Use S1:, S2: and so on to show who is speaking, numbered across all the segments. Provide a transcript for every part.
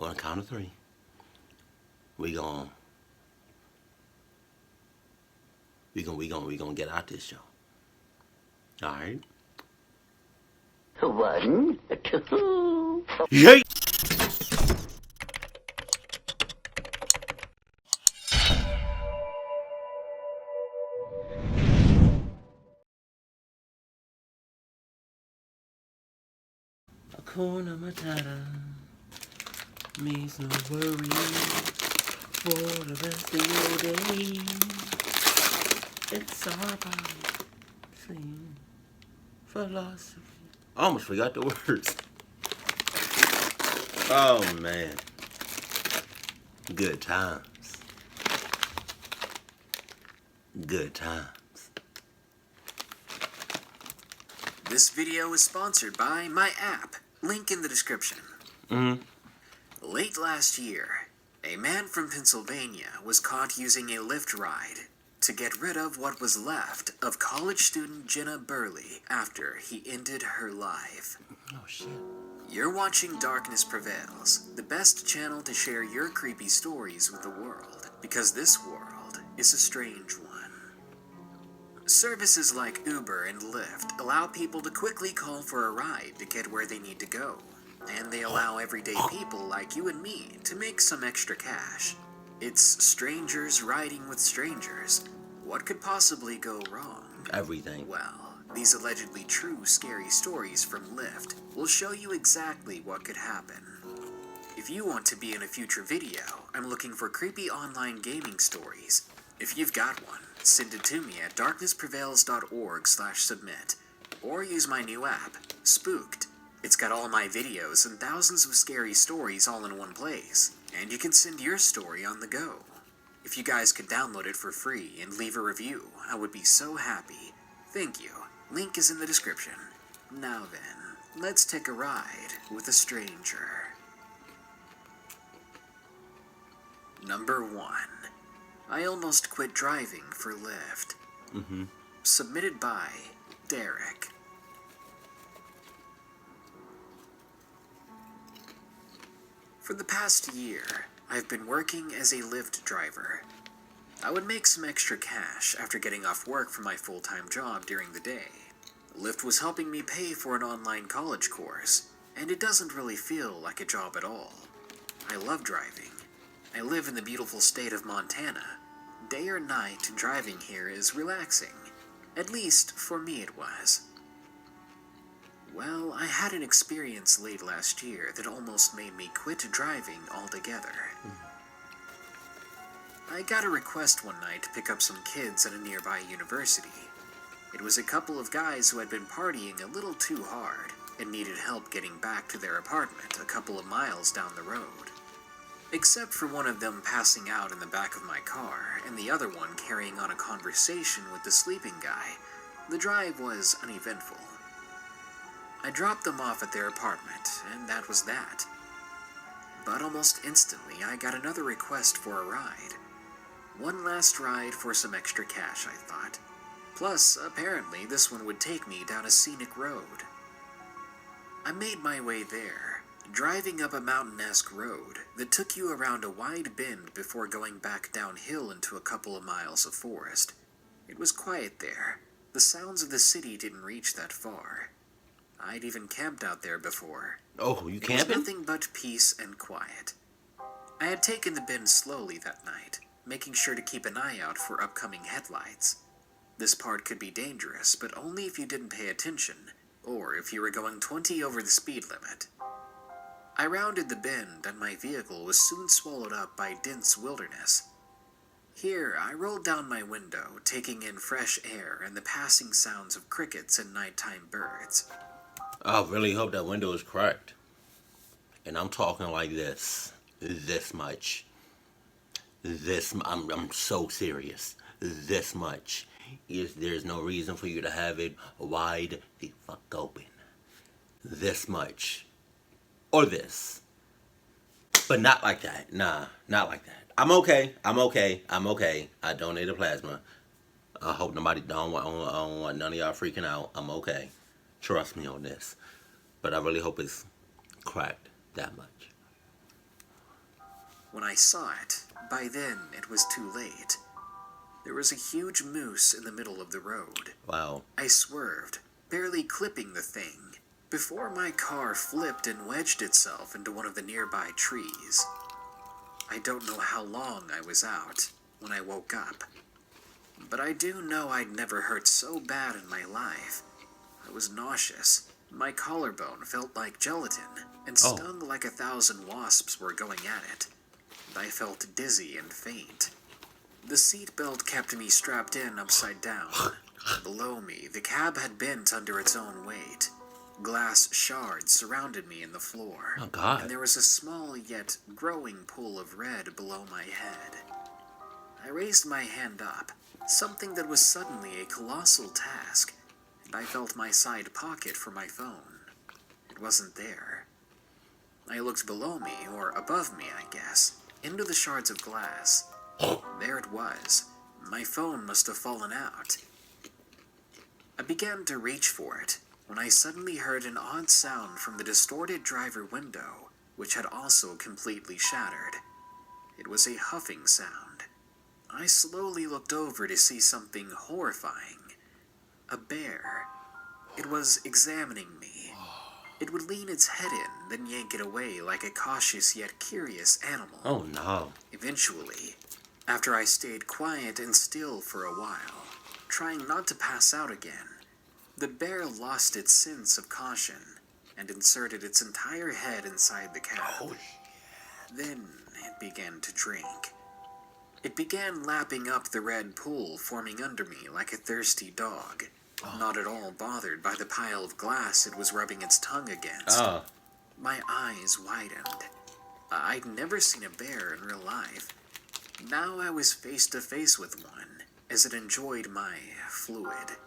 S1: On the count of three, we gon' get out this show. All right.
S2: 1, 2.
S1: Yay! Hakuna Matata means no worry for the rest of your day. It's all about singing philosophy. I almost forgot the words. Oh man. Good times. Good times.
S3: This video is sponsored by my app. Link in the description. Late last year, a man from Pennsylvania was caught using a Lyft ride to get rid of what was left of college student Jenna Burley after he ended her life.
S1: Oh shit.
S3: You're watching Darkness Prevails, the best channel to share your creepy stories with the world, because this world is a strange one. Services like Uber and Lyft allow people to quickly call for a ride to get where they need to go, and they allow everyday people like you and me to make some extra cash. It's strangers riding with strangers. What could possibly go wrong?
S1: Everything.
S3: Well, these allegedly true scary stories from Lyft will show you exactly what could happen. If you want to be in a future video, I'm looking for creepy online gaming stories. If you've got one, send it to me at darknessprevails.org/submit, or use my new app, Spooked. It's got all my videos and thousands of scary stories all in one place, and you can send your story on the go. If you guys could download it for free and leave a review, I would be so happy. Thank you. Link is in the description. Now then, let's take a ride with a stranger. Number 1. I almost quit driving for Lyft. Submitted by Derek. For the past year, I've been working as a Lyft driver. I would make some extra cash after getting off work from my full-time job during the day. Lyft was helping me pay for an online college course, and it doesn't really feel like a job at all. I love driving. I live in the beautiful state of Montana. Day or night, driving here is relaxing. At least, for me it was. Well, I had an experience late last year that almost made me quit driving altogether. I got a request one night to pick up some kids at a nearby university. It was a couple of guys who had been partying a little too hard and needed help getting back to their apartment a couple of miles down the road. Except for one of them passing out in the back of my car and the other one carrying on a conversation with the sleeping guy, the drive was uneventful. I dropped them off at their apartment, and that was that. But almost instantly, I got another request for a ride. One last ride for some extra cash, I thought. Plus, apparently, this one would take me down a scenic road. I made my way there, driving up a mountain-esque road that took you around a wide bend before going back downhill into a couple of miles of forest. It was quiet there. The sounds of the city didn't reach that far. I'd even camped out there before.
S1: Oh, you camping?
S3: It was nothing but peace and quiet. I had taken the bend slowly that night, making sure to keep an eye out for upcoming headlights. This part could be dangerous, but only if you didn't pay attention, or if you were going 20 over the speed limit. I rounded the bend, and my vehicle was soon swallowed up by dense wilderness. Here, I rolled down my window, taking in fresh air and the passing sounds of crickets and nighttime birds.
S1: I really hope that window is cracked. And I'm talking like this much. I'm so serious. This much. There's no reason for you to have it wide the fuck open. This much. Or this. But not like that. Nah, not like that. I'm okay. I donated plasma. I hope nobody don't want none of y'all freaking out. I'm okay. Trust me on this. But I really hope it's cracked that much.
S3: When I saw it, by then it was too late. There was a huge moose in the middle of the road.
S1: Wow.
S3: I swerved, barely clipping the thing, before my car flipped and wedged itself into one of the nearby trees. I don't know how long I was out when I woke up, but I do know I'd never hurt so bad in my life. I was nauseous. My collarbone felt like gelatin and stung like 1,000 wasps were going at it. And I felt dizzy and faint. The seatbelt kept me strapped in upside down. Below me, the cab had bent under its own weight. Glass shards surrounded me in the floor.
S1: Oh, God.
S3: And there was a small yet growing pool of red below my head. I raised my hand up, something that was suddenly a colossal task, and I felt my side pocket for my phone. It wasn't there. I looked below me, or above me, I guess, into the shards of glass. There it was. My phone must have fallen out. I began to reach for it when I suddenly heard an odd sound from the distorted driver window, which had also completely shattered. It was a huffing sound. I slowly looked over to see something horrifying. A bear. It was examining me. It would lean its head in, then yank it away like a cautious yet curious animal.
S1: Oh, no.
S3: Eventually, after I stayed quiet and still for a while, trying not to pass out again, the bear lost its sense of caution and inserted its entire head inside the cab.
S1: Oh,
S3: Then it began to drink. It began lapping up the red pool forming under me like a thirsty dog, not at all bothered by the pile of glass it was rubbing its tongue against. My eyes widened. I'd never seen a bear in real life. Now I was face to face with one, as it enjoyed my fluid.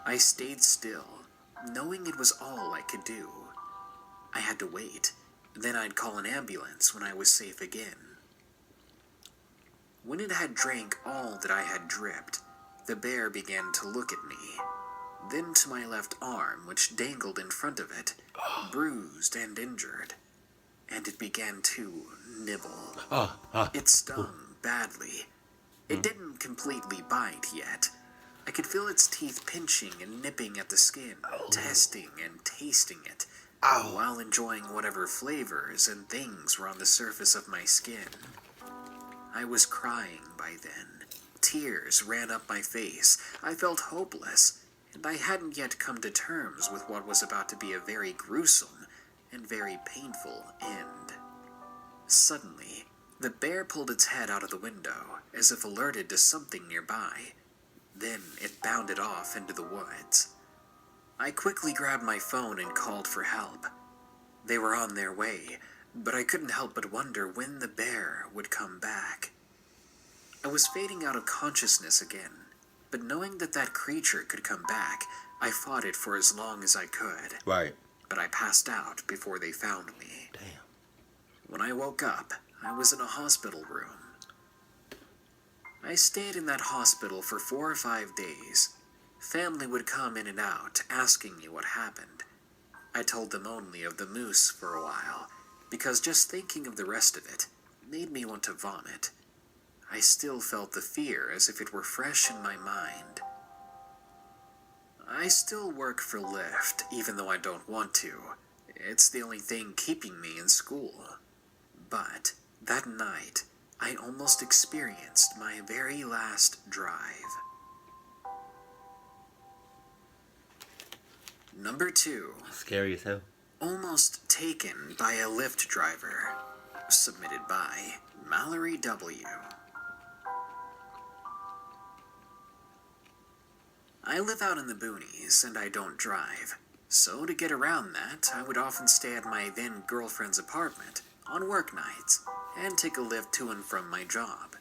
S3: I stayed still, knowing it was all I could do. I had to wait, then I'd call an ambulance when I was safe again. When it had drank all that I had dripped, the bear began to look at me, then to my left arm, which dangled in front of it, bruised and injured, and it began to nibble. It stung badly. It didn't completely bite yet. I could feel its teeth pinching and nipping at the skin, testing and tasting it, while enjoying whatever flavors and things were on the surface of my skin. I was crying by then. Tears ran up my face. I felt hopeless, and I hadn't yet come to terms with what was about to be a very gruesome and very painful end. Suddenly, the bear pulled its head out of the window, as if alerted to something nearby. Then it bounded off into the woods. I quickly grabbed my phone and called for help. They were on their way, but I couldn't help but wonder when the bear would come back. I was fading out of consciousness again, but knowing that that creature could come back, I fought it for as long as I could.
S1: Right.
S3: But I passed out before they found me.
S1: Damn.
S3: When I woke up, I was in a hospital room. I stayed in that hospital for 4 or 5 days. Family would come in and out, asking me what happened. I told them only of the moose for a while, because just thinking of the rest of it made me want to vomit. I still felt the fear as if it were fresh in my mind. I still work for Lyft, even though I don't want to. It's the only thing keeping me in school. But that night, I almost experienced my very last drive. Number 2.
S1: Scary as hell.
S3: Almost taken by a Lyft driver. Submitted by Mallory W. I live out in the boonies, and I don't drive. So to get around that, I would often stay at my then-girlfriend's apartment on work nights, and take a Lyft to and from my job.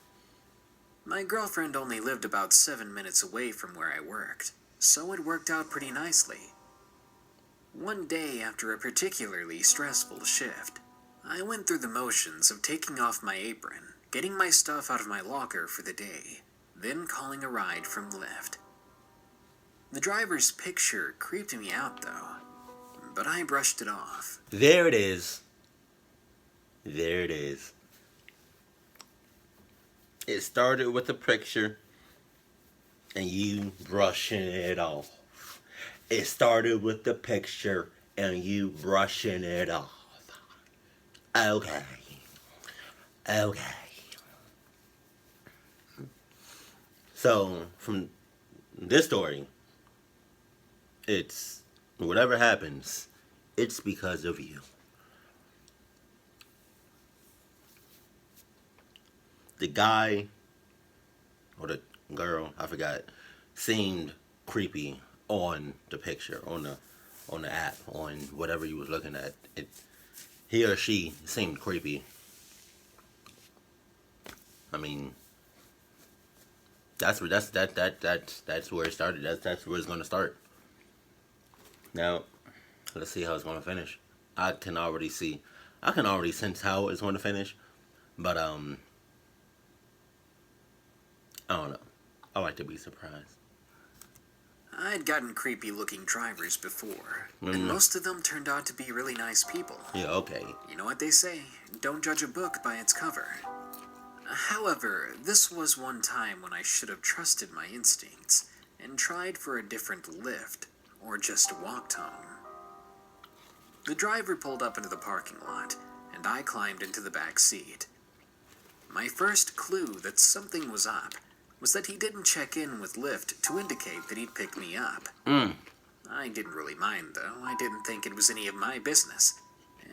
S3: My girlfriend only lived about 7 minutes away from where I worked, so it worked out pretty nicely. One day after a particularly stressful shift, I went through the motions of taking off my apron, getting my stuff out of my locker for the day, then calling a ride from Lyft. The driver's picture creeped me out, though, but I brushed it off.
S1: There it is. There it is. It started with a picture and you brushing it off. It started with the picture and you brushing it off. Okay. Okay. So, from this story, it's whatever happens, it's because of you. The guy or the girl, I forgot, seemed creepy on the picture, on the app, on whatever you was looking at. He or she seemed creepy. I mean, that's where that's where it started. That's where it's gonna start. Now, let's see how it's gonna finish. I can already see, I can already sense how it's gonna finish, but I don't know. I like to be surprised.
S3: I'd gotten creepy looking drivers before, and most of them turned out to be really nice people.
S1: Yeah, okay.
S3: You know what they say, don't judge a book by its cover. However, this was one time when I should have trusted my instincts and tried for a different Lyft, or just walked home. The driver pulled up into the parking lot, and I climbed into the back seat. My first clue that something was up was that he didn't check in with Lyft to indicate that he'd pick me up. I didn't really mind, though. I didn't think it was any of my business,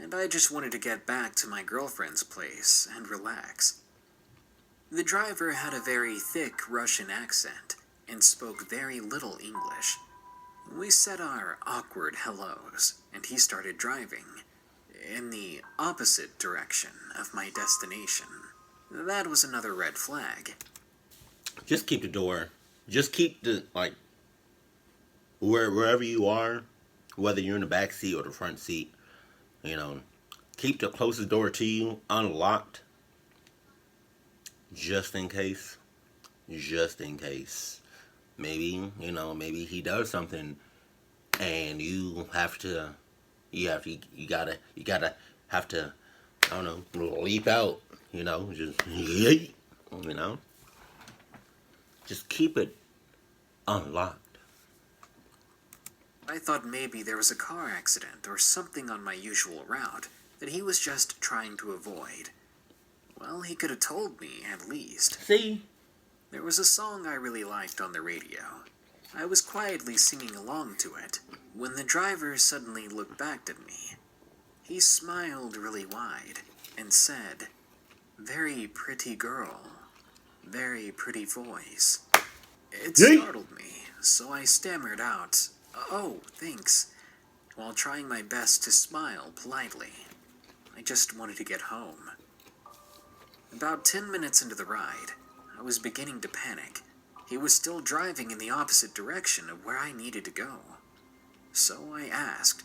S3: and I just wanted to get back to my girlfriend's place and relax. The driver had a very thick Russian accent and spoke very little English. We said our awkward hellos, and he started driving in the opposite direction of my destination. That was another red flag.
S1: Just keep the door. Just keep the, like, wherever you are, whether you're in the back seat or the front seat, you know, keep the closest door to you unlocked. Just in case. Just in case. Maybe, you know, maybe he does something and you gotta have to, I don't know, leap out, you know, just, you know. Just keep it unlocked.
S3: I thought maybe there was a car accident or something on my usual route that he was just trying to avoid. Well, he could have told me, at least.
S1: See?
S3: There was a song I really liked on the radio. I was quietly singing along to it when the driver suddenly looked back at me. He smiled really wide and said, "Very pretty girl. Very pretty voice." It startled me, so I stammered out, "Oh, thanks," while trying my best to smile politely. I just wanted to get home. About 10 minutes into the ride, I was beginning to panic. He was still driving in the opposite direction of where I needed to go. So I asked,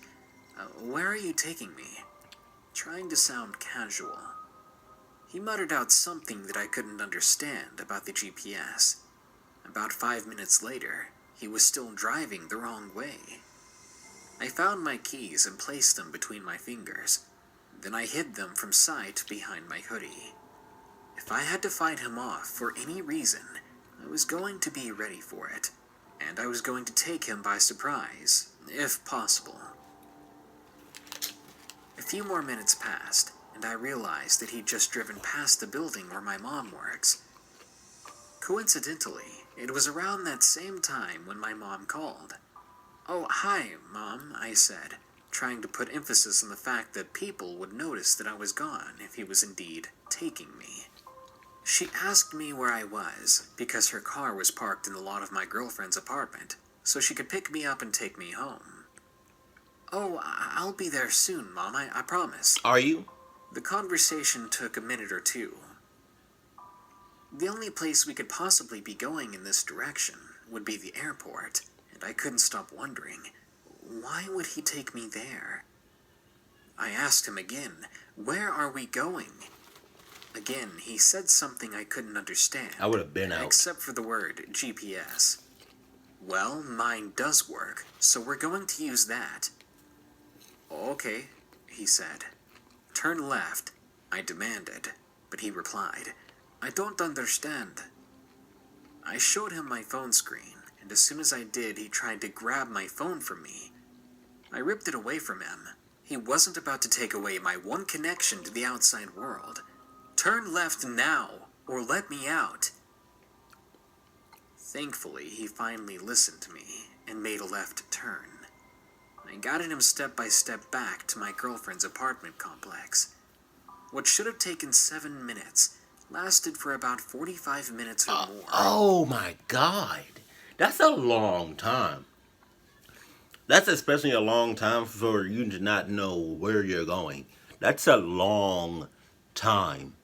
S3: "Where are you taking me?" trying to sound casual. He muttered out something that I couldn't understand about the GPS. About 5 minutes later, he was still driving the wrong way. I found my keys and placed them between my fingers. Then I hid them from sight behind my hoodie. If I had to fight him off for any reason, I was going to be ready for it, and I was going to take him by surprise, if possible. A few more minutes passed, and I realized that he'd just driven past the building where my mom works. Coincidentally, it was around that same time when my mom called. "Oh, hi, Mom," I said, trying to put emphasis on the fact that people would notice that I was gone if he was indeed taking me. She asked me where I was, because her car was parked in the lot of my girlfriend's apartment, so she could pick me up and take me home. "Oh, I'll be there soon, Mom, I promise."
S1: Are you?
S3: The conversation took a minute or two. The only place we could possibly be going in this direction would be the airport, and I couldn't stop wondering, why would he take me there? I asked him again, "Where are we going?" Again, he said something I couldn't understand.
S1: I would have been out.
S3: Except for the word GPS. "Well, mine does work, so we're going to use that." "Okay," he said. "Turn left," I demanded, but he replied, I don't understand. I showed him my phone screen, and as soon as I did, he tried to grab my phone from me. I ripped it away from him. He wasn't about to take away my one connection to the outside world. Turn left now, or let me out. Thankfully, he finally listened to me and made a left turn. I guided him step by step back to my girlfriend's apartment complex. What should have taken 7 minutes lasted for about 45 minutes or more.
S1: Oh my God. That's a long time. That's especially a long time for you to not know where you're going. That's a long time.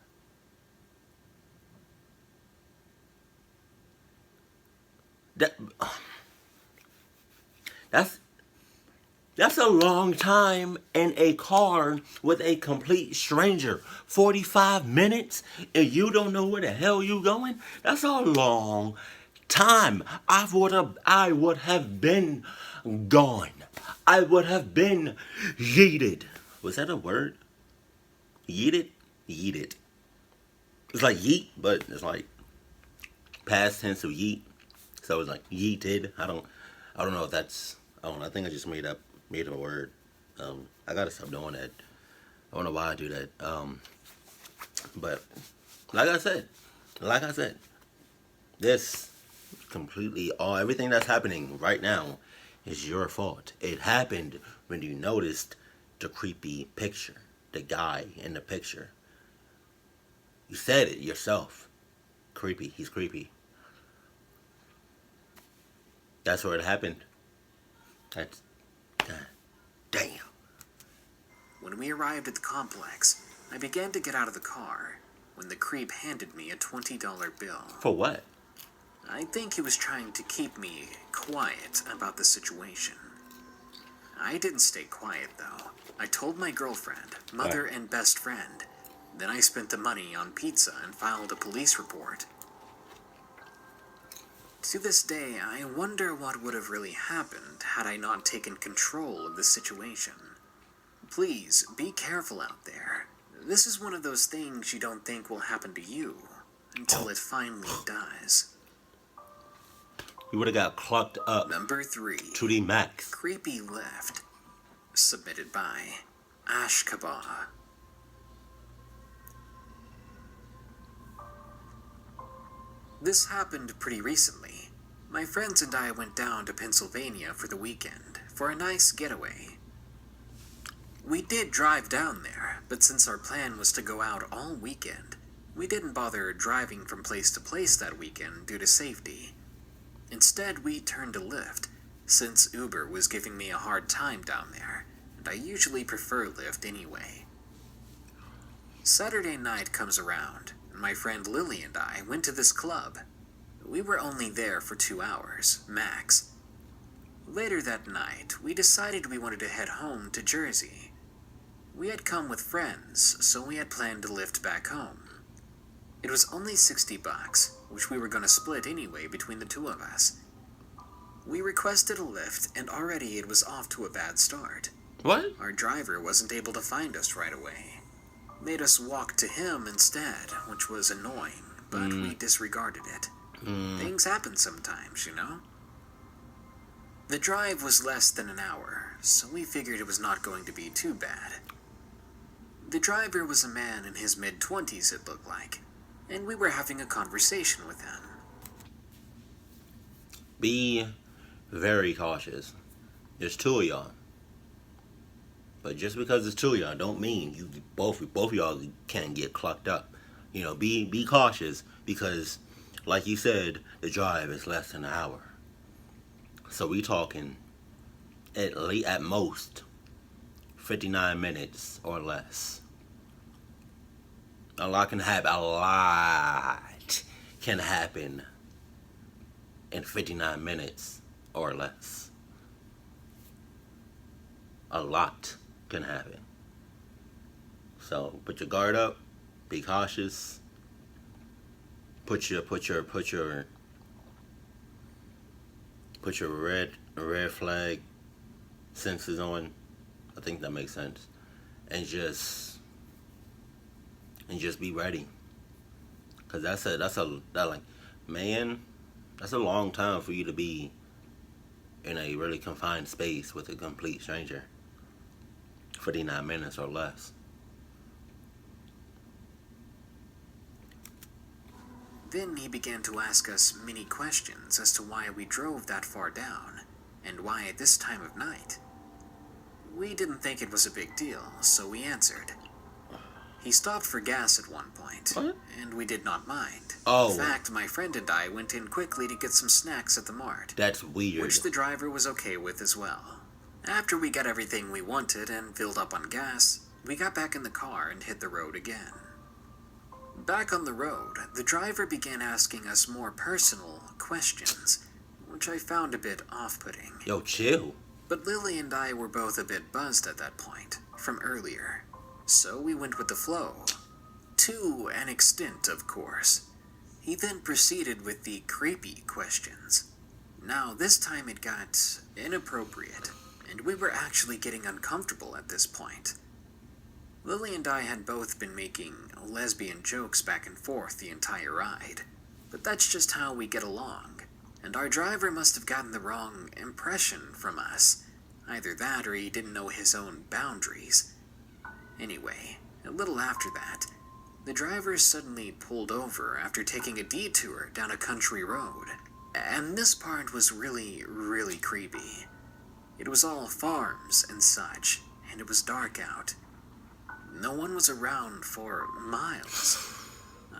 S1: That's a long time in a car with a complete stranger. 45 minutes and you don't know where the hell you going? That's a long time. I would have been gone. I would have been yeeted. Was that a word? Yeeted? Yeeted. It's like yeet, but it's like past tense of yeet. So it's like yeeted. I don't know if that's, I think I just made up a word. I gotta stop doing that. I don't know why I do that. But like I said, this completely everything that's happening right now is your fault. It happened when you noticed the creepy picture, the guy in the picture. You said it yourself. Creepy. He's creepy. That's where it happened. That's God damn.
S3: When we arrived at the complex, I began to get out of the car when the creep handed me a $20 bill.
S1: For what?
S3: I think he was trying to keep me quiet about the situation. I didn't stay quiet, though. I told my girlfriend, mother, and best friend. Then I spent the money on pizza and filed a police report. To this day, I wonder what would have really happened had I not taken control of the situation. Please, be careful out there. This is one of those things you don't think will happen to you, until it finally does.
S1: You would have got clucked up.
S3: Number 3.
S1: To the max.
S3: Creepy Lyft. Submitted by Ashkaba. This happened pretty recently. My friends and I went down to Pennsylvania for the weekend for a nice getaway. We did drive down there, but since our plan was to go out all weekend, we didn't bother driving from place to place that weekend due to safety. Instead, we turned to Lyft, since Uber was giving me a hard time down there, and I usually prefer Lyft anyway. Saturday night comes around, and my friend Lily and I went to this club. We were only there for 2 hours, max. Later that night, we decided we wanted to head home to Jersey. We had come with friends, so we had planned to lift back home. It was only $60, which we were going to split anyway between the two of us. We requested a lift, and already it was off to a bad start.
S1: What?
S3: Our driver wasn't able to find us right away. Made us walk to him instead, which was annoying, but we disregarded it. Things happen sometimes, you know? The drive was less than an hour, so we figured it was not going to be too bad. The driver was a man in his mid-20s, it looked like, and we were having a conversation with him.
S1: Be very cautious. There's 2 of y'all. But just because there's 2 of y'all don't mean you both of y'all can get clucked up. You know, be cautious because, like you said, the drive is less than an hour. So we talking at most 59 minutes or less. A lot can happen in 59 minutes or less. A lot can happen. So put your guard up, be cautious, put your red flag sensors on. I think that makes sense. And just be ready. Cause man, that's a long time for you to be in a really confined space with a complete stranger for 9 minutes or less.
S3: Then he began to ask us many questions as to why we drove that far down, and why at this time of night. We didn't think it was a big deal, so we answered. He stopped for gas at one point,
S1: What?
S3: and we did not mind.
S1: Oh.
S3: In fact, my friend and I went in quickly to get some snacks at the mart,
S1: That's weird.
S3: which the driver was okay with as well. After we got everything we wanted and filled up on gas, we got back in the car and hit the road again. Back on the road, the driver began asking us more personal questions, which I found a bit off-putting.
S1: Yo, chill.
S3: But Lily and I were both a bit buzzed at that point, from earlier, so we went with the flow. To an extent, of course. He then proceeded with the creepy questions. Now, this time it got inappropriate, and we were actually getting uncomfortable at this point. Lily and I had both been making lesbian jokes back and forth the entire ride, but that's just how we get along, and our driver must have gotten the wrong impression from us. Either that or he didn't know his own boundaries. Anyway, a little after that, the driver suddenly pulled over after taking a detour down a country road, and this part was really, really creepy. It was all farms and such, and it was dark out. No one was around for miles.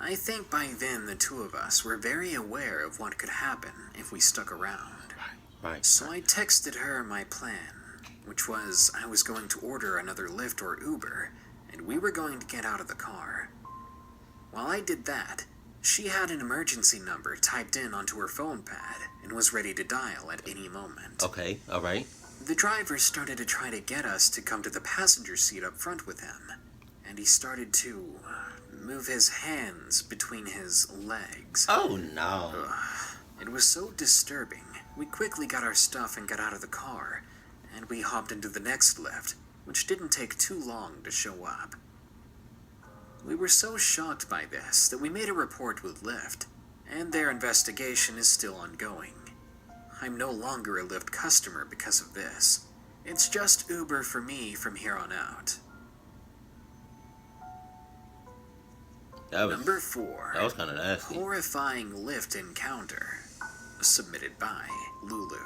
S3: I think by then the two of us were very aware of what could happen if we stuck around.
S1: Right.
S3: So I texted her my plan, which was I was going to order another Lyft or Uber, and we were going to get out of the car. While I did that, she had an emergency number typed in onto her phone pad and was ready to dial at any moment.
S1: Okay, alright.
S3: The driver started to try to get us to come to the passenger seat up front with him, and he started to move his hands between his legs.
S1: Oh no.
S3: It was so disturbing. We quickly got our stuff and got out of the car, and we hopped into the next Lyft, which didn't take too long to show up. We were so shocked by this that we made a report with Lyft, and their investigation is still ongoing. I'm no longer a Lyft customer because of this. It's just Uber for me from here on out. Number 4.
S1: That was kind of nasty.
S3: Horrifying Lyft encounter. Submitted by Lulu.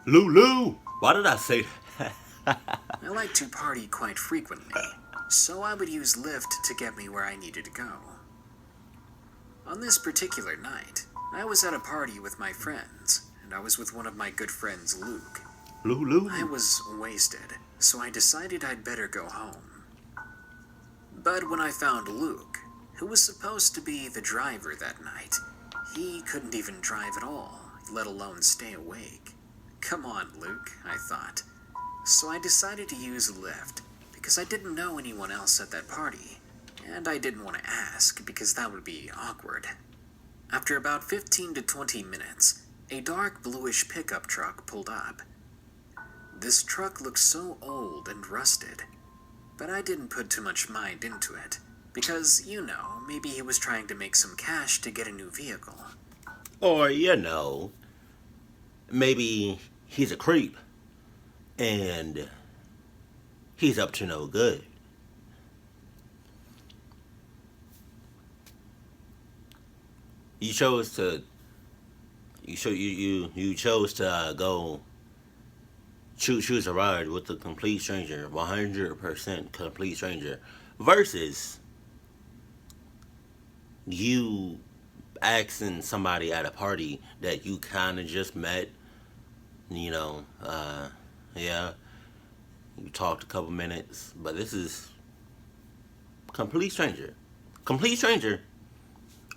S1: Lulu! Why did I say that?
S3: I like to party quite frequently, so I would use Lyft to get me where I needed to go. On this particular night, I was at a party with my friends, and I was with one of my good friends, Luke.
S1: Lulu?
S3: I was wasted, so I decided I'd better go home. But when I found Luke, who was supposed to be the driver that night, he couldn't even drive at all, let alone stay awake. Come on, Luke, I thought. So I decided to use Lyft, because I didn't know anyone else at that party, and I didn't want to ask because that would be awkward. After about 15 to 20 minutes, a dark bluish pickup truck pulled up. This truck looked so old and rusted, but I didn't put too much mind into it, because, maybe he was trying to make some cash to get a new vehicle.
S1: Or, maybe he's a creep, and he's up to no good. You chose to go choose a ride with a complete stranger, 100% complete stranger, versus you asking somebody at a party that you kind of just met, you talked a couple minutes, but this is complete stranger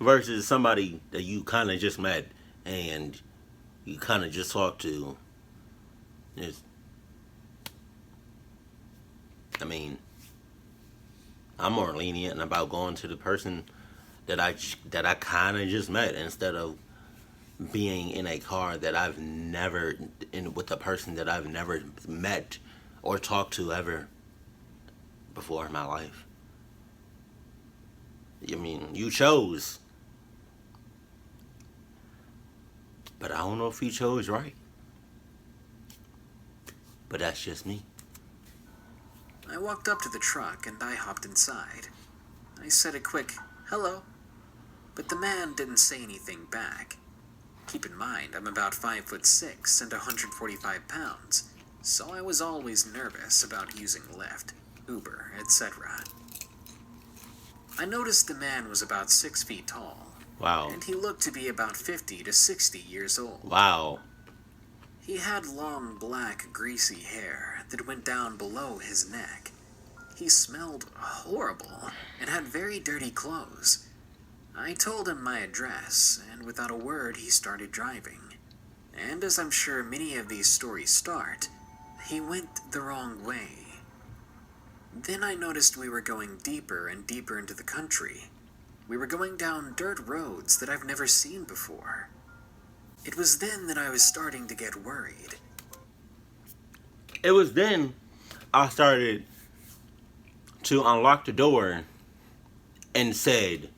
S1: versus somebody that you kind of just met and you kind of just talked to. I'm more lenient about going to the person that I kind of just met instead of being in a car that I've never with a person that I've never met or talked to ever before in my life. I mean, you chose. But I don't know if you chose right. But that's just me.
S3: I walked up to the truck and I hopped inside. I said a quick, hello, but the man didn't say anything back. Keep in mind, I'm about 5'6" and 145 pounds, so I was always nervous about using Lyft, Uber, etc. I noticed the man was about 6 feet tall.
S1: Wow.
S3: And he looked to be about 50 to 60 years old.
S1: Wow.
S3: He had long, black, greasy hair that went down below his neck. He smelled horrible and had very dirty clothes. I told him my address, and without a word he started driving. And as I'm sure many of these stories start, he went the wrong way. Then I noticed we were going deeper and deeper into the country. We were going down dirt roads that I've never seen before. It was then that I was starting to get worried.
S1: It was then I started to unlock the door and said,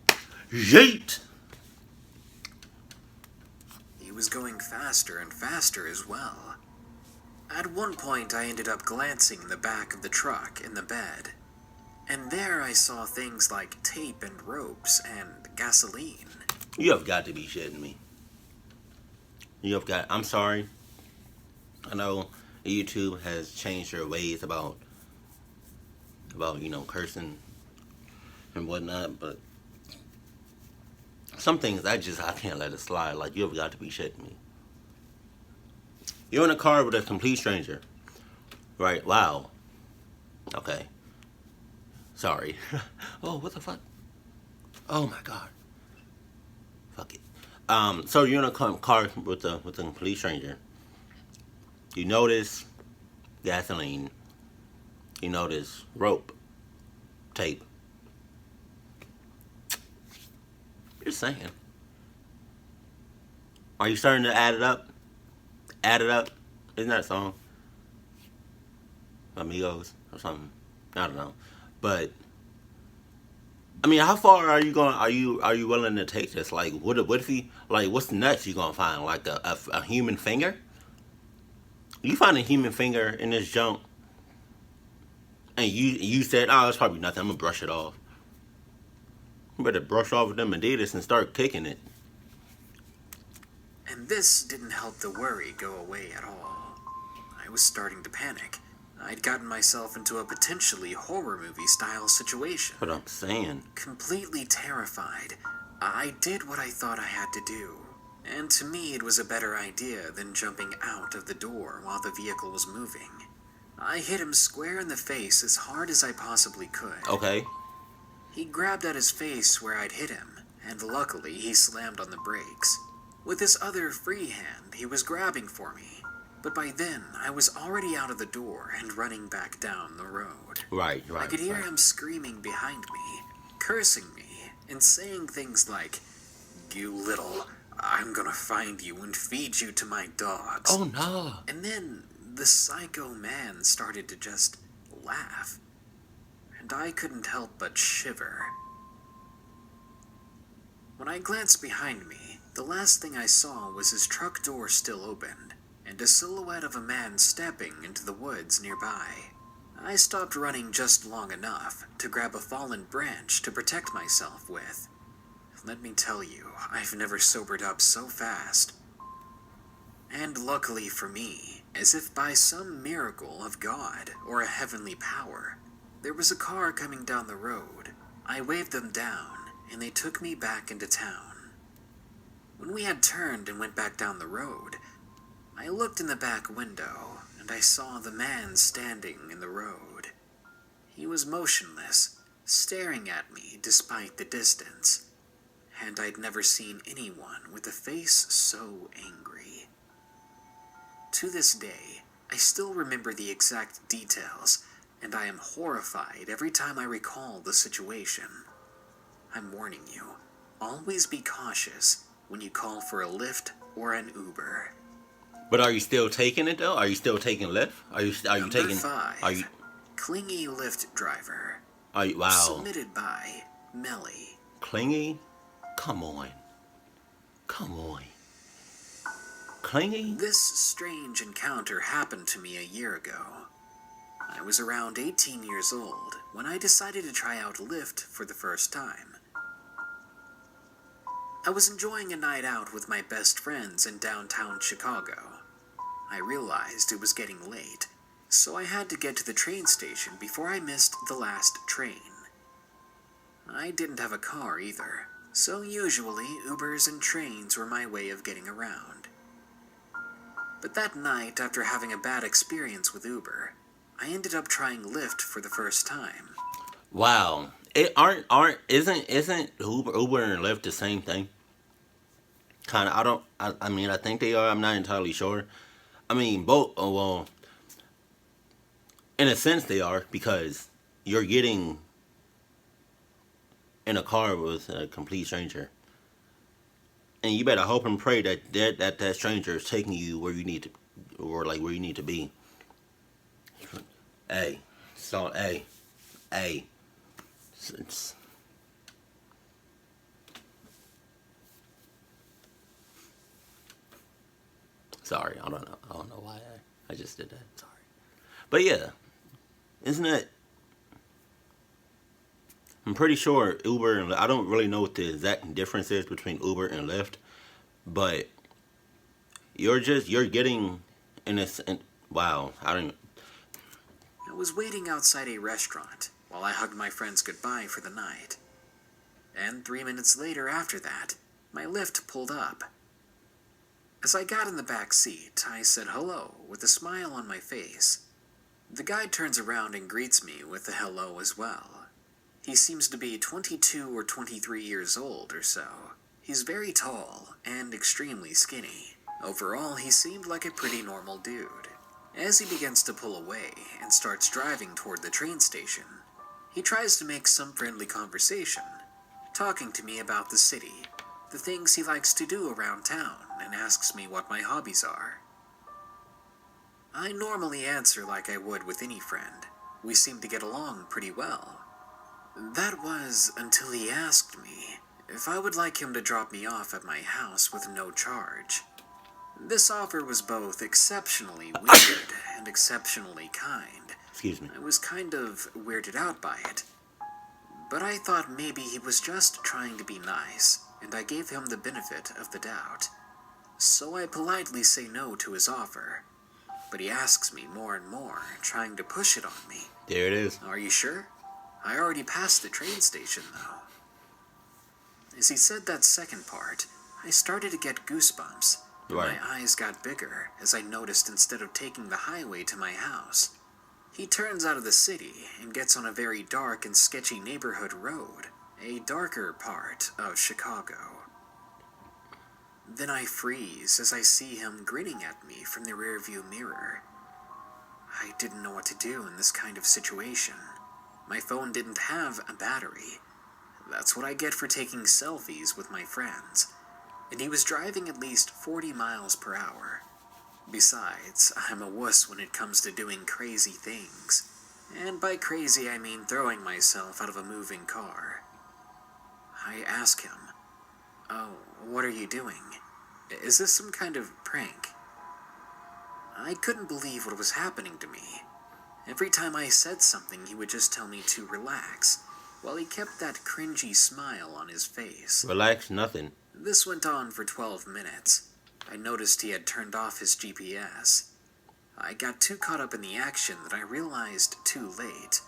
S1: yeet!
S3: He was going faster and faster as well. At one point, I ended up glancing in the back of the truck in the bed. And there I saw things like tape and ropes and gasoline.
S1: You have got to be shitting me. I'm sorry. I know YouTube has changed their ways about cursing and whatnot, but some things I can't let it slide. Like, you have got to be shitting me. You're in a car with a complete stranger. Right? Wow. Okay. Sorry. Oh, what the fuck? Oh my god. Fuck it. So you're in a car with a complete stranger. You notice gasoline. You notice rope, tape. Just saying. Are you starting to add it up? Add it up. Isn't that a song? Amigos or something. I don't know. But I mean, how far are you going? Are you willing to take this? Like, what if he, like, what's next? You gonna find like a human finger? You find a human finger in this junk, and you said, oh, it's probably nothing. I'm gonna brush it off. You better brush off them Adidas and start kicking it.
S3: And this didn't help the worry go away at all. I was starting to panic. I'd gotten myself into a potentially horror movie style situation.
S1: What I'm saying.
S3: Completely terrified, I did what I thought I had to do. And to me, it was a better idea than jumping out of the door while the vehicle was moving. I hit him square in the face as hard as I possibly could.
S1: Okay.
S3: He grabbed at his face where I'd hit him, and luckily he slammed on the brakes. With his other free hand, he was grabbing for me. But by then, I was already out of the door and running back down the road.
S1: Right.
S3: I could hear him screaming behind me, cursing me, and saying things like, "You little, I'm gonna find you and feed you to my dogs."
S1: Oh no.
S3: And then the psycho man started to just laugh. And I couldn't help but shiver. When I glanced behind me, the last thing I saw was his truck door still opened, and a silhouette of a man stepping into the woods nearby. I stopped running just long enough to grab a fallen branch to protect myself with. Let me tell you, I've never sobered up so fast. And luckily for me, as if by some miracle of God or a heavenly power, there was a car coming down the road. I waved them down, and they took me back into town. When we had turned and went back down the road, I looked in the back window, and I saw the man standing in the road. He was motionless, staring at me despite the distance, and I'd never seen anyone with a face so angry. To this day, I still remember the exact details, and I am horrified every time I recall the situation. I'm warning you, always be cautious when you call for a Lyft or an Uber.
S1: But are you still taking it though? Are you still taking Lyft? Are you taking?
S3: 5,
S1: Are you?
S3: Clingy Lyft driver.
S1: Wow.
S3: Submitted by Melly.
S1: Clingy? Come on. Come on. Clingy?
S3: This strange encounter happened to me a year ago. I was around 18 years old when I decided to try out Lyft for the first time. I was enjoying a night out with my best friends in downtown Chicago. I realized it was getting late, so I had to get to the train station before I missed the last train. I didn't have a car either, so usually Ubers and trains were my way of getting around. But that night, after having a bad experience with Uber, I ended up trying Lyft for the first time.
S1: Wow. Isn't Uber and Lyft the same thing? Kind of. I mean, I think they are. I'm not entirely sure. I mean, both. Oh, well, in a sense, they are because you're getting in a car with a complete stranger, and you better hope and pray that stranger is taking you where you need to, or like where you need to be. Hey, so hey. It's, sorry, I don't know why I just did that. Sorry, but yeah, isn't it? I'm pretty sure Uber and I don't really know what the exact difference is between Uber and Lyft, but you're getting in a wow.
S3: I was waiting outside a restaurant while I hugged my friends goodbye for the night. And 3 minutes later after that, my Lyft pulled up. As I got in the back seat, I said hello with a smile on my face. The guy turns around and greets me with a hello as well. He seems to be 22 or 23 years old or so. He's very tall and extremely skinny. Overall, he seemed like a pretty normal dude. As he begins to pull away and starts driving toward the train station, he tries to make some friendly conversation, talking to me about the city, the things he likes to do around town, and asks me what my hobbies are. I normally answer like I would with any friend. We seem to get along pretty well. That was until he asked me if I would like him to drop me off at my house with no charge. This offer was both exceptionally weird and exceptionally kind.
S1: Excuse me.
S3: I was kind of weirded out by it. But I thought maybe he was just trying to be nice, and I gave him the benefit of the doubt. So I politely say no to his offer. But he asks me more and more, trying to push it on me.
S1: There it is.
S3: Are you sure? I already passed the train station, though. As he said that second part, I started to get goosebumps.
S1: Right.
S3: My eyes got bigger as I noticed instead of taking the highway to my house, he turns out of the city and gets on a very dark and sketchy neighborhood road, a darker part of Chicago. Then I freeze as I see him grinning at me from the rearview mirror. I didn't know what to do in this kind of situation. My phone didn't have a battery. That's what I get for taking selfies with my friends. And he was driving at least 40 miles per hour. Besides, I'm a wuss when it comes to doing crazy things. And by crazy, I mean throwing myself out of a moving car. I ask him, "Oh, what are you doing? Is this some kind of prank?" I couldn't believe what was happening to me. Every time I said something, he would just tell me to relax, while he kept that cringy smile on his face.
S1: Relax, nothing.
S3: This went on for 12 minutes. I noticed he had turned off his GPS. I got too caught up in the action that I realized too late.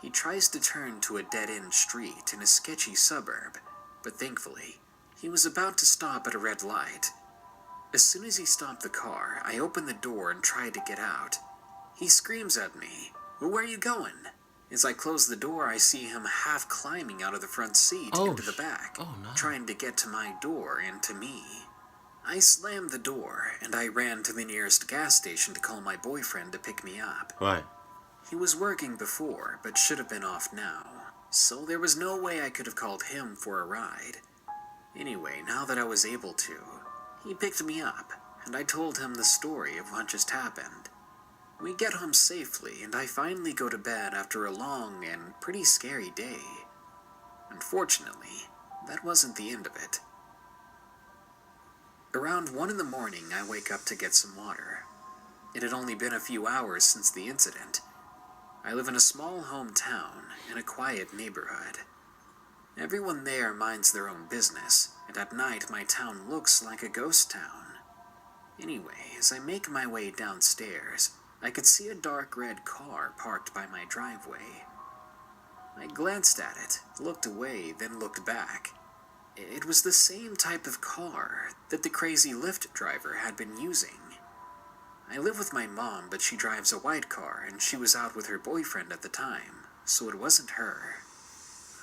S3: He tries to turn to a dead-end street in a sketchy suburb, but thankfully, he was about to stop at a red light. As soon as he stopped the car, I opened the door and tried to get out. He screams at me, "Where are you going?" As I close the door, I see him half climbing out of the front seat into the back, trying to get to my door and to me. I slammed the door, and I ran to the nearest gas station to call my boyfriend to pick me up.
S1: Right.
S3: He was working before, but should have been off now, so there was no way I could have called him for a ride. Anyway, now that I was able to, he picked me up, and I told him the story of what just happened. We get home safely, and I finally go to bed after a long and pretty scary day. Unfortunately, that wasn't the end of it. Around 1 in the morning, I wake up to get some water. It had only been a few hours since the incident. I live in a small hometown in a quiet neighborhood. Everyone there minds their own business, and at night my town looks like a ghost town. Anyway, as I make my way downstairs, I could see a dark red car parked by my driveway. I glanced at it, looked away, then looked back. It was the same type of car that the crazy Lyft driver had been using. I live with my mom, but she drives a white car, and she was out with her boyfriend at the time, so it wasn't her.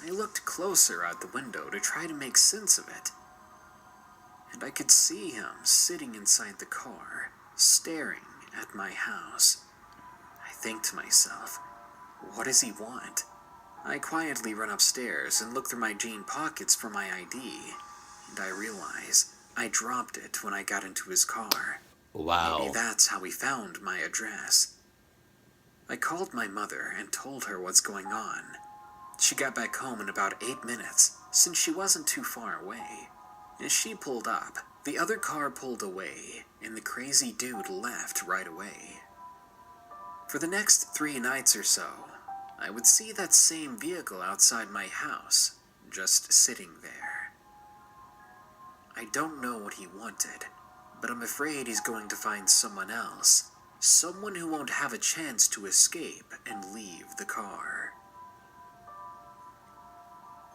S3: I looked closer out the window to try to make sense of it, and I could see him sitting inside the car, staring at my house. I think to myself, what does he want? I quietly run upstairs and look through my jean pockets for my ID, and I realize I dropped it when I got into his car.
S1: Wow.
S3: Maybe that's how he found my address. I called my mother and told her what's going on. She got back home in about 8 minutes, since she wasn't too far away. As she pulled up, the other car pulled away, and the crazy dude left right away. For the next 3 nights or so, I would see that same vehicle outside my house, just sitting there. I don't know what he wanted, but I'm afraid he's going to find someone else. Someone who won't have a chance to escape and leave the car.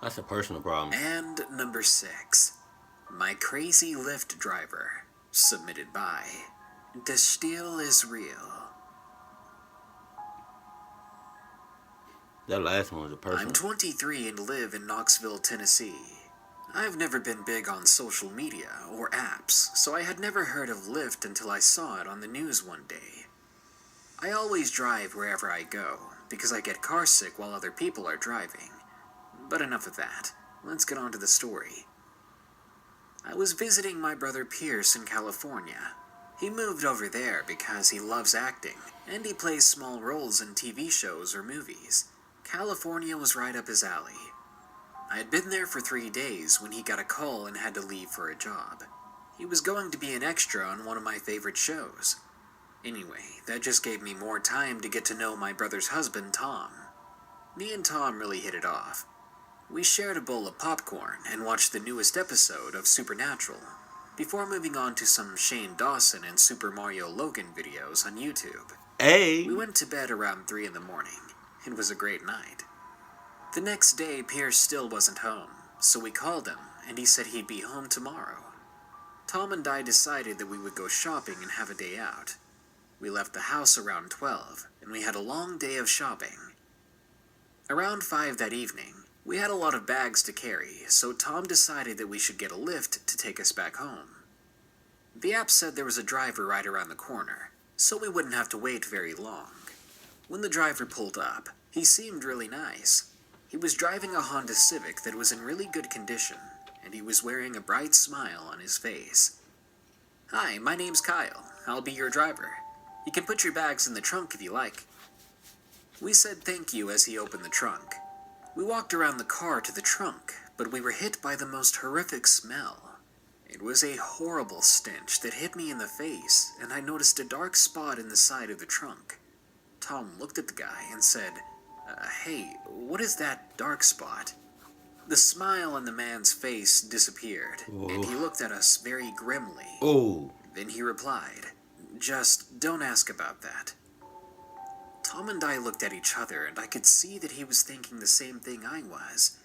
S1: That's a personal problem.
S3: And number 6. My crazy Lyft driver. Submitted by The Steal is Real.
S1: That last one was a personal.
S3: I'm 23 and live in Knoxville, Tennessee. I've never been big on social media or apps, so I had never heard of Lyft until I saw it on the news one day. I always drive wherever I go, because I get carsick while other people are driving. But enough of that. Let's get on to the story. I was visiting my brother Pierce in California. He moved over there because he loves acting, and he plays small roles in TV shows or movies. California was right up his alley. I had been there for 3 days when he got a call and had to leave for a job. He was going to be an extra on one of my favorite shows. Anyway, that just gave me more time to get to know my brother's husband, Tom. Me and Tom really hit it off. We shared a bowl of popcorn and watched the newest episode of Supernatural, before moving on to some Shane Dawson and Super Mario Logan videos on YouTube.
S1: Hey!
S3: We went to bed around 3 in the morning. It was a great night. The next day, Pierce still wasn't home, so we called him, and he said he'd be home tomorrow. Tom and I decided that we would go shopping and have a day out. We left the house around 12, and we had a long day of shopping. Around 5 that evening, we had a lot of bags to carry, so Tom decided that we should get a Lyft to take us back home. The app said there was a driver right around the corner, so we wouldn't have to wait very long. When the driver pulled up, he seemed really nice. He was driving a Honda Civic that was in really good condition, and he was wearing a bright smile on his face. "Hi, my name's Kyle. I'll be your driver. You can put your bags in the trunk if you like." We said thank you as he opened the trunk. We walked around the car to the trunk, but we were hit by the most horrific smell. It was a horrible stench that hit me in the face, and I noticed a dark spot in the side of the trunk. Tom looked at the guy and said, "Hey, what is that dark spot?" The smile on the man's face disappeared, and he looked at us very grimly.
S1: Oh.
S3: Then he replied, "Just don't ask about that." Tom and I looked at each other, and I could see that he was thinking the same thing I was.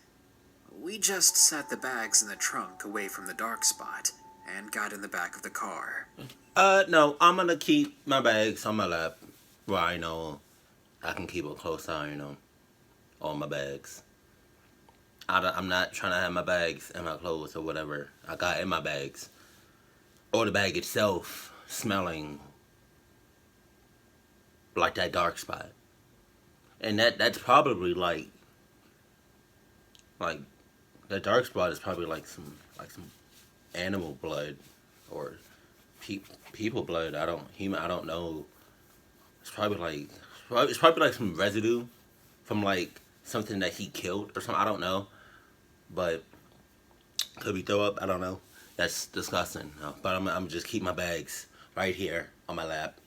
S3: We just set the bags in the trunk away from the dark spot, and got in the back of the car.
S1: No, I'm gonna keep my bags on my lap, where I know I can keep a close eye, on my bags. I'm not trying to have my bags and my clothes or whatever I got in my bags, or the bag itself smelling like that dark spot. And that's probably like that dark spot is probably like some animal blood or people blood. I don't know. It's probably like some residue from like something that he killed or something. I don't know, but Could we throw up? I don't know. That's disgusting. But I'm just keep my bags right here on my lap,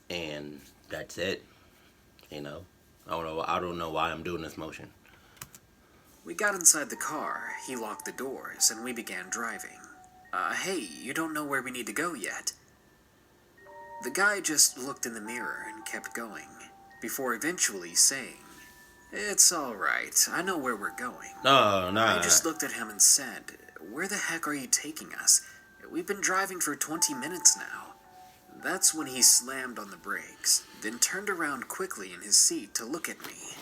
S1: and that's it. You know, I don't know why I'm doing this motion.
S3: We got inside the car, he locked the doors, and we began driving. Hey, you don't know where we need to go yet? The guy just looked in the mirror and kept going, before eventually saying, "It's alright, I know where we're going."
S1: No, no.
S3: I just looked at him and said, "Where the heck are you taking us? We've been driving for 20 minutes now." That's when he slammed on the brakes, then turned around quickly in his seat to look at me.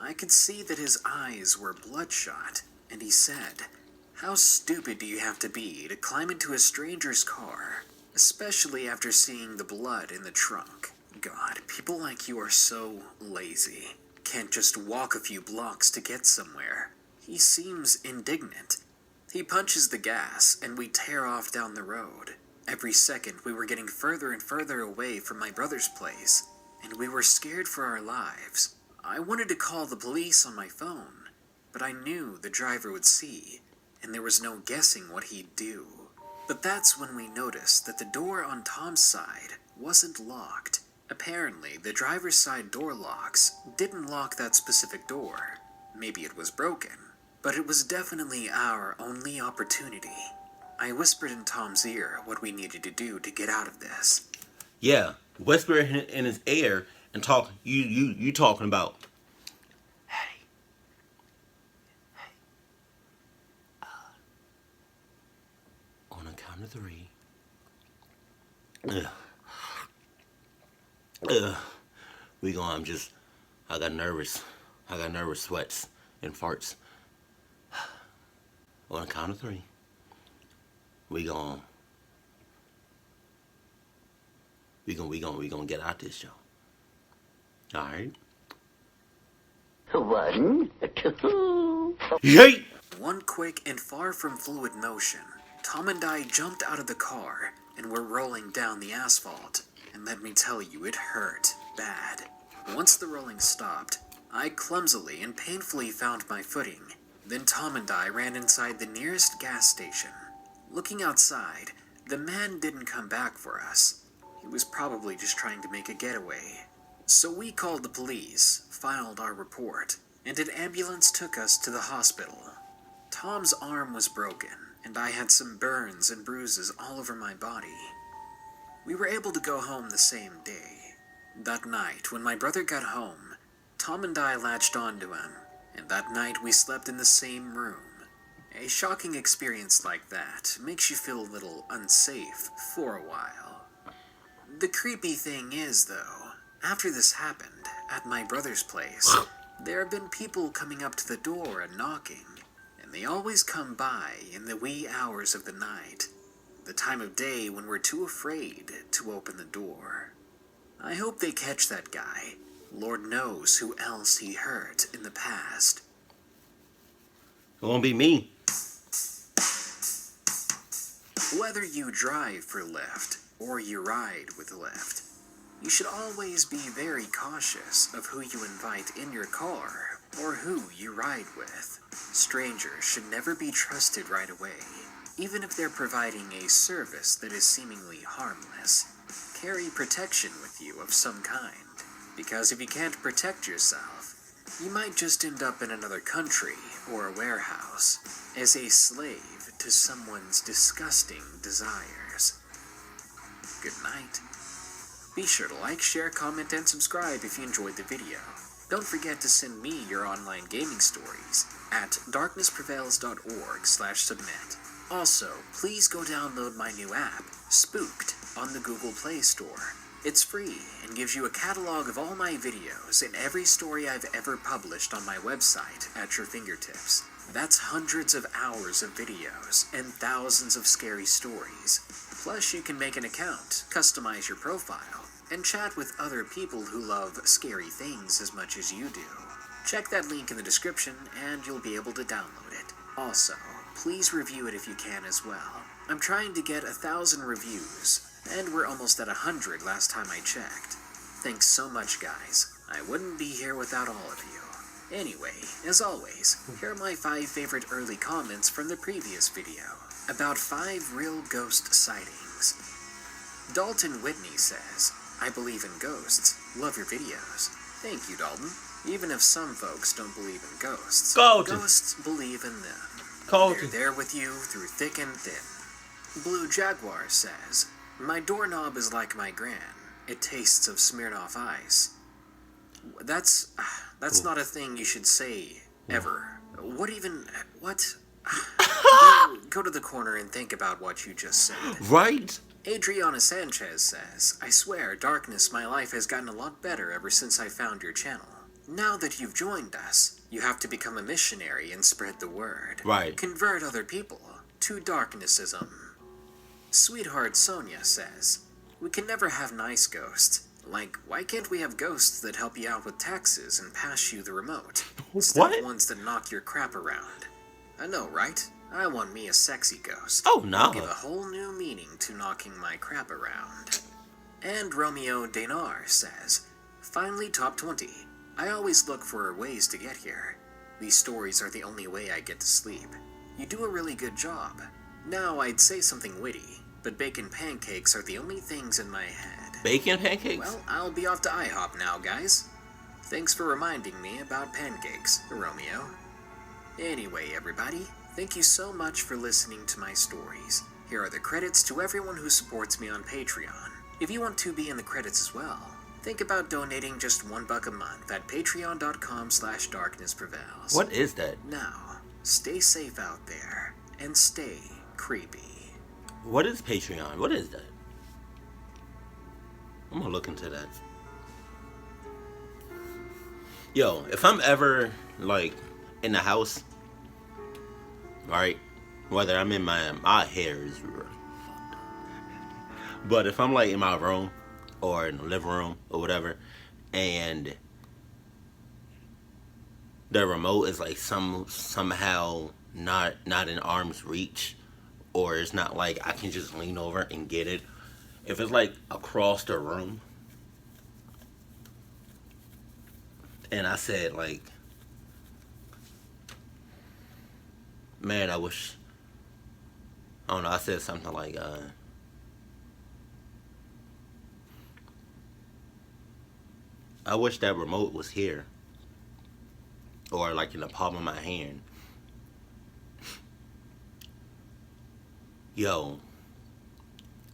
S3: I could see that his eyes were bloodshot, and he said, "How stupid do you have to be to climb into a stranger's car, especially after seeing the blood in the trunk? God, people like you are so lazy. Can't just walk a few blocks to get somewhere." He seems indignant. He punches the gas, and we tear off down the road. Every second, we were getting further and further away from my brother's place, and we were scared for our lives. I wanted to call the police on my phone, but I knew the driver would see, and there was no guessing what he'd do. But that's when we noticed that the door on Tom's side wasn't locked. Apparently, the driver's side door locks didn't lock that specific door. Maybe it was broken, but it was definitely our only opportunity. I whispered in Tom's ear what we needed to do to get out of this.
S1: Yeah, whisper in his ear and talk. You talking about? Hey, on a count of 3. We going. I got nervous. I got nervous sweats and farts. On a count of 3. We gonna get out this show. All right.
S2: 1, 2.
S1: Yay!
S3: One quick and far from fluid motion, Tom and I jumped out of the car and were rolling down the asphalt. And let me tell you, it hurt bad. Once the rolling stopped, I clumsily and painfully found my footing. Then Tom and I ran inside the nearest gas station. Looking outside, the man didn't come back for us. He was probably just trying to make a getaway. So we called the police, filed our report, and an ambulance took us to the hospital. Tom's arm was broken, and I had some burns and bruises all over my body. We were able to go home the same day. That night, when my brother got home, Tom and I latched onto him, and that night we slept in the same room. A shocking experience like that makes you feel a little unsafe for a while. The creepy thing is, though, after this happened, at my brother's place, there have been people coming up to the door and knocking, and they always come by in the wee hours of the night, the time of day when we're too afraid to open the door. I hope they catch that guy. Lord knows who else he hurt in the past.
S1: It won't be me.
S3: Whether you drive for Lyft or you ride with Lyft, you should always be very cautious of who you invite in your car or who you ride with. Strangers should never be trusted right away, even if they're providing a service that is seemingly harmless. Carry protection with you of some kind, because if you can't protect yourself, you might just end up in another country or a warehouse as a slave to someone's disgusting desires. Good night. Be sure to like, share, comment, and subscribe if you enjoyed the video. Don't forget to send me your online gaming stories at darknessprevails.org/submit. Also, please go download my new app, Spooked, on the Google Play Store. It's free and gives you a catalog of all my videos and every story I've ever published on my website at your fingertips. That's hundreds of hours of videos and thousands of scary stories. Plus, you can make an account, customize your profile, and chat with other people who love scary things as much as you do. Check that link in the description and you'll be able to download it. Also, please review it if you can as well. I'm trying to get 1,000 reviews, and we're almost at 100 last time I checked. Thanks so much, guys. I wouldn't be here without all of you. Anyway, as always, here are my 5 favorite early comments from the previous video about 5 real ghost sightings. Dalton Whitney says, I believe in ghosts. Love your videos. Thank you, Dalton. Even if some folks don't believe in ghosts, ghosts believe in them. They're there with you through thick and thin. Blue Jaguar says, my doorknob is like my gran. It tastes of Smirnoff Ice. That's not a thing you should say, ever. What? Go to the corner and think about what you just said.
S1: Right?
S3: Adriana Sanchez says, I swear, Darkness, my life has gotten a lot better ever since I found your channel. Now that you've joined us, you have to become a missionary and spread the word.
S1: Right.
S3: Convert other people to Darknessism. Sweetheart Sonia says, we can never have nice ghosts. Like, why can't we have ghosts that help you out with taxes and pass you the remote? Instead of ones that knock your crap around. I know, right? I want me a sexy ghost.
S1: Oh, no.
S3: I'll give a whole new meaning to knocking my crap around. And Romeo Denar says, finally top 20. I always look for ways to get here. These stories are the only way I get to sleep. You do a really good job. Now I'd say something witty, but bacon pancakes are the only things in my head.
S1: Bacon pancakes?
S3: Well, I'll be off to IHOP now, guys. Thanks for reminding me about pancakes, Romeo. Anyway, everybody, thank you so much for listening to my stories. Here are the credits to everyone who supports me on Patreon. If you want to be in the credits as well, think about donating just $1 a month at patreon.com/darknessprevails.
S1: What is that?
S3: Now, stay safe out there, and stay creepy.
S1: What is Patreon? What is that? I'm gonna look into that. Yo, if I'm ever, like, in the house, right? Whether I'm in my hair is really fucked up. But if I'm, like, in my room, or in the living room, or whatever, and the remote is, like, somehow not in arm's reach, or it's not like I can just lean over and get it. If it's like across the room, and I said, like, man, I wish, I don't know, I said something like, I wish that remote was here, or like in the palm of my hand. Yo,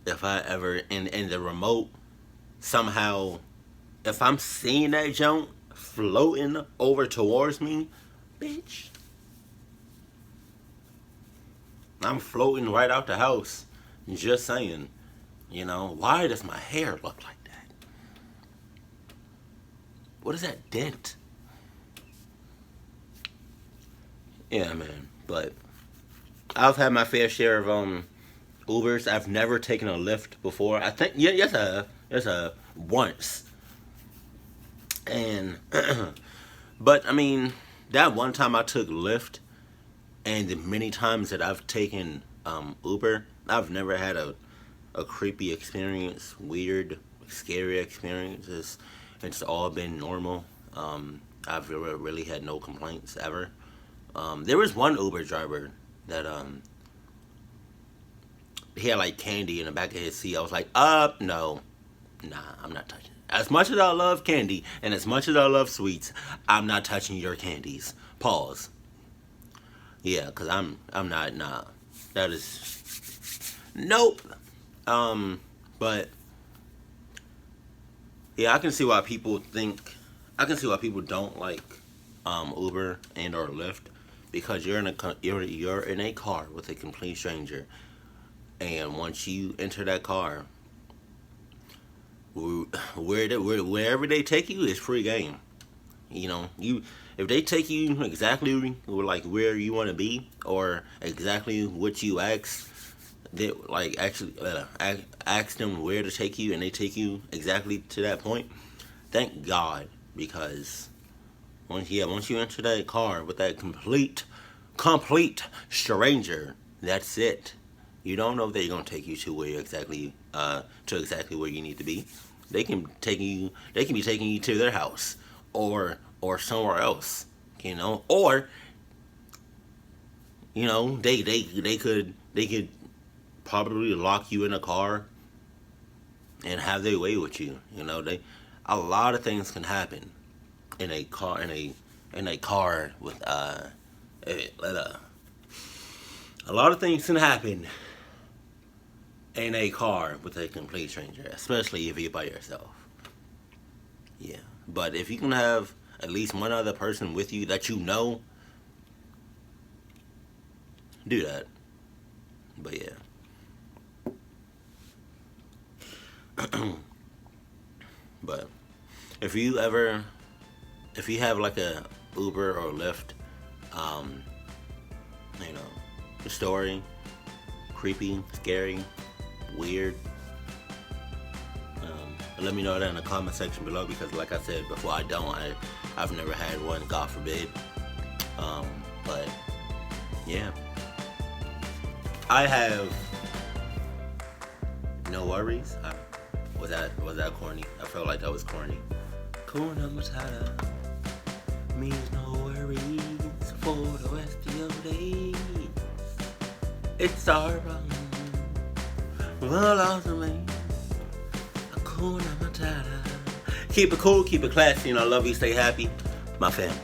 S1: if I ever, in the remote, somehow, if I'm seeing that junk floating over towards me, bitch, I'm floating right out the house. Just saying, you know, why does my hair look like that? What is that dent? Yeah, man, but I've had my fair share of Ubers. I've never taken a Lyft before. I think, yes I have, once. And, but I mean, that one time I took Lyft, and the many times that I've taken Uber, I've never had a creepy experience, weird, scary experiences. It's all been normal. I've really had no complaints ever. There was one Uber driver that he had like candy in the back of his seat. I was like, no, nah, I'm not touching it. As much as I love candy and as much as I love sweets, I'm not touching your candies. Pause. Yeah, because I'm not, nah. That is, nope. But yeah, I can see why people don't like Uber and or Lyft, because you're in a car with a complete stranger, and once you enter that car, wherever they take you is free game. You know, if they take you exactly like where you want to be, or exactly what you ask, they like actually ask them where to take you, and they take you exactly to that point. Thank God, because once you enter that car with that complete stranger, that's it. You don't know if they're gonna take you to where exactly where you need to be. They can be taking you to their house or somewhere else. you know, or you know they could probably lock you in a car and have their way with you. You know, a lot of things can happen in a car with a lot of things can happen in a car with a complete stranger, especially if you're by yourself. Yeah, but if you can have at least one other person with you that you know, do that. But yeah. But if you have like a Uber or Lyft, you know, story, creepy, scary, weird, let me know that in the comment section below, because like I said before, I've never had one, God forbid. But yeah, I have no worries. Was that corny? I felt like that was corny. Kuna Matata means no worries for the rest of your days. It's our run. Well, ultimately, Kuna Matata. Keep it cool, keep it classy, and I love you. Stay happy, my family.